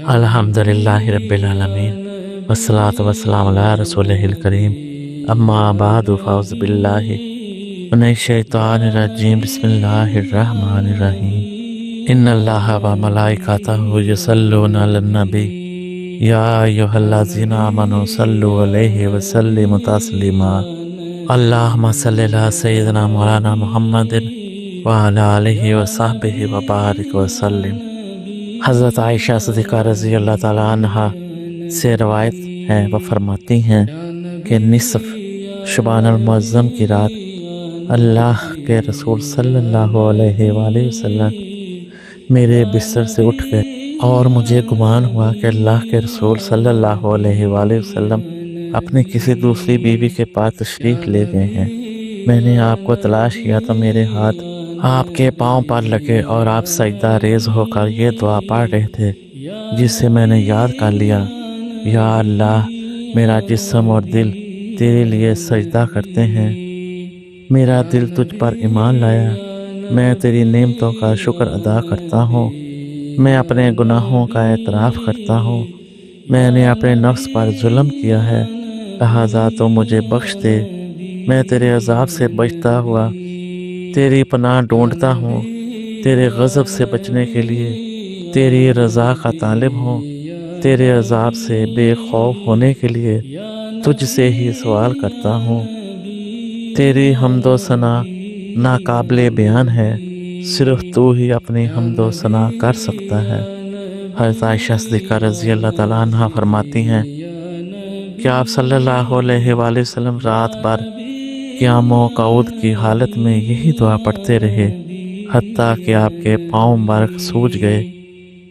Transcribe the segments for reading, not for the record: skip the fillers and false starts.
الحمدللہ رب العالمین والصلاة والسلام علی رسولہ الکریم اما بعد فاعوذ باللہ من الشیطان الرجیم بسم اللہ الرحمن الرحیم ان اللہ و ملائکتہ یصلون علی النبی یا ایھا الذین آمنوا صلوا علیہ وسلموا تسلیما اللہم صلی علی سیدنا مولانا محمد وعلی آلہ وصحبہ وبارک وسلم۔ حضرت عائشہ صدیقہ رضی اللہ تعالیٰ عنہ سے روایت ہے، وہ فرماتی ہیں کہ نصف شعبان المعظم کی رات اللہ کے رسول صلی اللہ علیہ وآلہ وسلم میرے بستر سے اٹھ گئے اور مجھے گمان ہوا کہ اللہ کے رسول صلی اللہ علیہ وآلہ وسلم اپنی کسی دوسری بیوی کے پاس تشریف لے گئے ہیں۔ میں نے آپ کو تلاش کیا تو میرے ہاتھ آپ کے پاؤں پر لگے اور آپ سجدہ ریز ہو کر یہ دعا پڑھ رہے تھے، جس سے میں نے یاد کر لیا، یا اللہ میرا جسم اور دل تیرے لیے سجدہ کرتے ہیں، میرا دل تجھ پر ایمان لایا، میں تیری نعمتوں کا شکر ادا کرتا ہوں، میں اپنے گناہوں کا اعتراف کرتا ہوں، میں نے اپنے نفس پر ظلم کیا ہے، لہٰذا تو مجھے بخش دے، میں تیرے عذاب سے بچتا ہوا تیری پناہ ڈھونڈتا ہوں، تیرے غضب سے بچنے کے لیے تیری رضا کا طالب ہوں، تیرے عذاب سے بے خوف ہونے کے لیے تجھ سے ہی سوال کرتا ہوں۔ تیری حمد و ثنا ناقابل بیان ہے، صرف تو ہی اپنی حمد و ثنا کر سکتا ہے۔ حضرت عائشہ صدیقہ رضی اللہ تعالیٰ عنہ فرماتی ہیں کہ آپ صلی اللہ علیہ وآلہ وسلم رات بھر قیام و قعود کی حالت میں یہی دعا پڑھتے رہے، حتیٰ کہ آپ کے پاؤں مبارک سوج گئے۔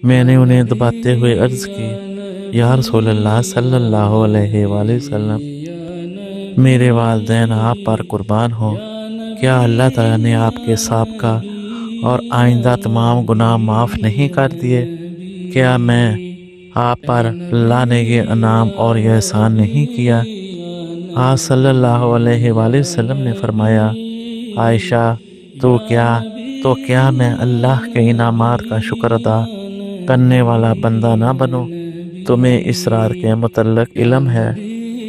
میں نے انہیں دباتے ہوئے عرض کی، یا رسول اللہ صلی اللہ علیہ وآلہ وسلم، میرے والدین آپ پر قربان ہوں، کیا اللہ تعالیٰ نے آپ کے سابقہ اور آئندہ تمام گناہ معاف نہیں کر دیے؟ کیا میں آپ پر اللہ نے یہ انعام اور یہ احسان نہیں کیا؟ آپ صلی اللہ علیہ وآلہ وسلم نے فرمایا، عائشہ تو کیا میں اللہ کے انعامات کا شکر ادا کرنے والا بندہ نہ بنوں؟ تمہیں اس رات کے متعلق علم ہے؟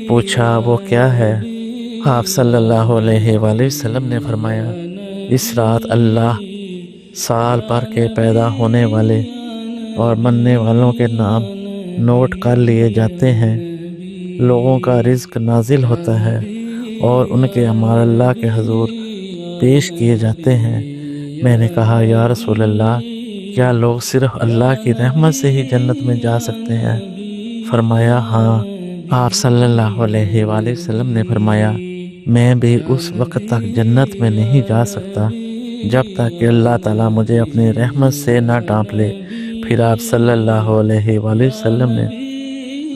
پوچھا، وہ کیا ہے؟ آپ صلی اللہ علیہ وآلہ وسلم نے فرمایا، اس رات اللہ سال بھر کے پیدا ہونے والے اور مرنے والوں کے نام نوٹ کر لیے جاتے ہیں، لوگوں کا رزق نازل ہوتا ہے اور ان کے اعمال اللہ کے حضور پیش کیے جاتے ہیں۔ میں نے کہا، یا رسول اللہ، کیا لوگ صرف اللہ کی رحمت سے ہی جنت میں جا سکتے ہیں؟ فرمایا، ہاں۔ آپ صلی اللہ علیہ وآلہ وسلم نے فرمایا، میں بھی اس وقت تک جنت میں نہیں جا سکتا جب تک کہ اللہ تعالیٰ مجھے اپنی رحمت سے نہ ڈانپ لے۔ پھر آپ صلی اللہ علیہ وآلہ وسلم نے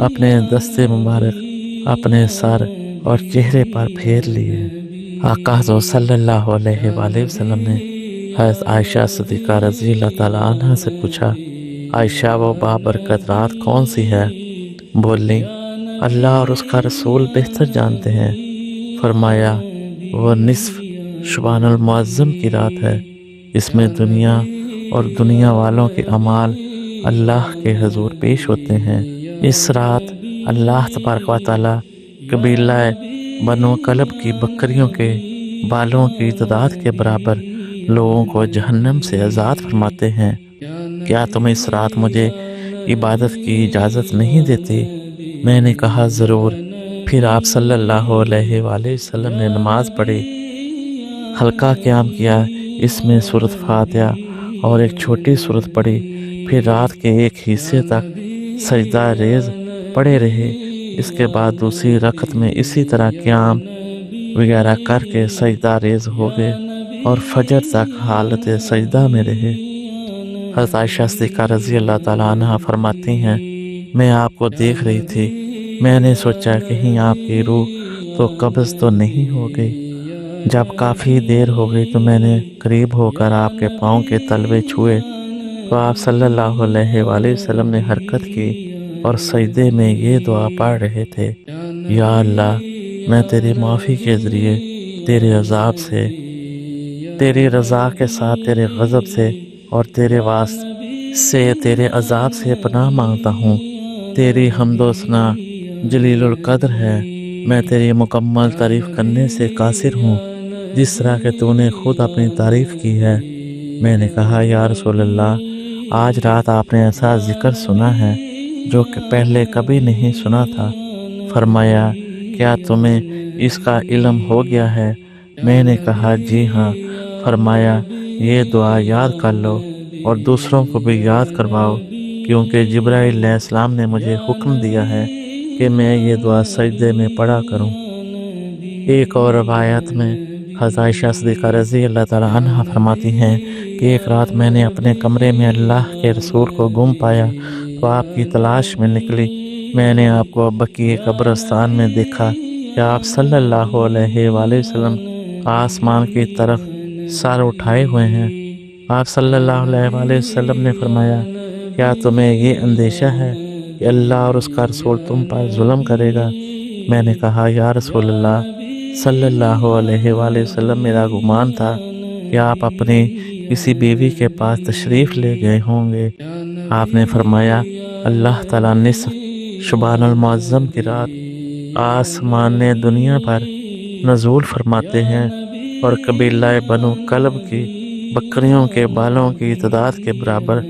اپنے دست مبارک اپنے سر اور چہرے پر پھیر لیے۔ آقا حضور صلی اللہ علیہ وآلہ وسلم نے حضرت عائشہ صدیقہ رضی اللہ تعالیٰ عنہ سے پوچھا، عائشہ وہ بابرکت رات کون سی ہے؟ بولی، اللہ اور اس کا رسول بہتر جانتے ہیں۔ فرمایا، وہ نصف شعبان المعظم کی رات ہے، اس میں دنیا اور دنیا والوں کے اعمال اللہ کے حضور پیش ہوتے ہیں۔ اس رات اللہ تبارک و تعالیٰ قبیلہ بنو کلب کی بکریوں کے بالوں کی تعداد کے برابر لوگوں کو جہنم سے آزاد فرماتے ہیں۔ کیا تم اس رات مجھے عبادت کی اجازت نہیں دیتی؟ میں نے کہا، ضرور۔ پھر آپ صلی اللہ علیہ وآلہ وسلم نے نماز پڑھی، ہلکا قیام کیا، اس میں سورۃ فاتحہ اور ایک چھوٹی سورت پڑھی، پھر رات کے ایک حصے تک سجدہ ریز پڑے رہے۔ اس کے بعد دوسری رکعت میں اسی طرح قیام وغیرہ کر کے سجدہ ریز ہو گئے اور فجر تک حالت سجدہ میں رہے۔ حضرت عائشہ صدیقہ رضی اللہ تعالیٰ عنہ فرماتی ہیں، میں آپ کو دیکھ رہی تھی، میں نے سوچا کہیں آپ کی روح تو قبض تو نہیں ہو گئی۔ جب کافی دیر ہو گئی تو میں نے قریب ہو کر آپ کے پاؤں کے تلوے چھوئے تو آپ صلی اللہ علیہ وآلہ وسلم نے حرکت کی اور سجدے میں یہ دعا پڑھ رہے تھے، یا اللہ، میں تیری معافی کے ذریعے تیرے عذاب سے، تیری رضا کے ساتھ تیرے غضب سے اور تیرے سے تیرے عذاب سے پناہ مانگتا ہوں۔ تیری حمد و ثنا جلیل القدر ہے، میں تیری مکمل تعریف کرنے سے قاصر ہوں، جس طرح کہ تو نے خود اپنی تعریف کی ہے۔ میں نے کہا یا رسول اللہ، آج رات آپ نے ایسا ذکر سنا ہے جو کہ پہلے کبھی نہیں سنا تھا۔ فرمایا کیا تمہیں اس کا علم ہو گیا ہے؟ میں نے کہا جی ہاں۔ فرمایا یہ دعا یاد کر لو اور دوسروں کو بھی یاد کرواؤ، کیونکہ جبرائیل علیہ السلام نے مجھے حکم دیا ہے کہ میں یہ دعا سجدے میں پڑھا کروں۔ ایک اور روایت میں حضرت عائشہ صدیقہ رضی اللہ تعالیٰ عنہ فرماتی ہیں کہ ایک رات میں نے اپنے کمرے میں اللہ کے رسول کو گم پایا تو آپ کی تلاش میں نکلی۔ میں نے آپ کو بقیع قبرستان میں دیکھا کہ آپ صلی اللہ علیہ وآلہ وسلم آسمان کی طرف سر اٹھائے ہوئے ہیں۔ آپ صلی اللہ علیہ وآلہ وسلم نے فرمایا کیا تمہیں یہ اندیشہ ہے کہ اللہ اور اس کا رسول تم پر ظلم کرے گا؟ میں نے کہا یا رسول اللہ صلی اللہ علیہ وآلہ وسلم، میرا گمان تھا کہ آپ اپنی کسی بیوی کے پاس تشریف لے گئے ہوں گے۔ آپ نے فرمایا اللہ تعالیٰ نصف شبان المعظم کی رات آسمان دنیا پر نزول فرماتے ہیں اور قبیلہ بنو کلب کی بکریوں کے بالوں کی تعداد کے برابر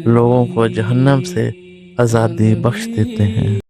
لوگوں کو جہنم سے آزادی بخش دیتے ہیں۔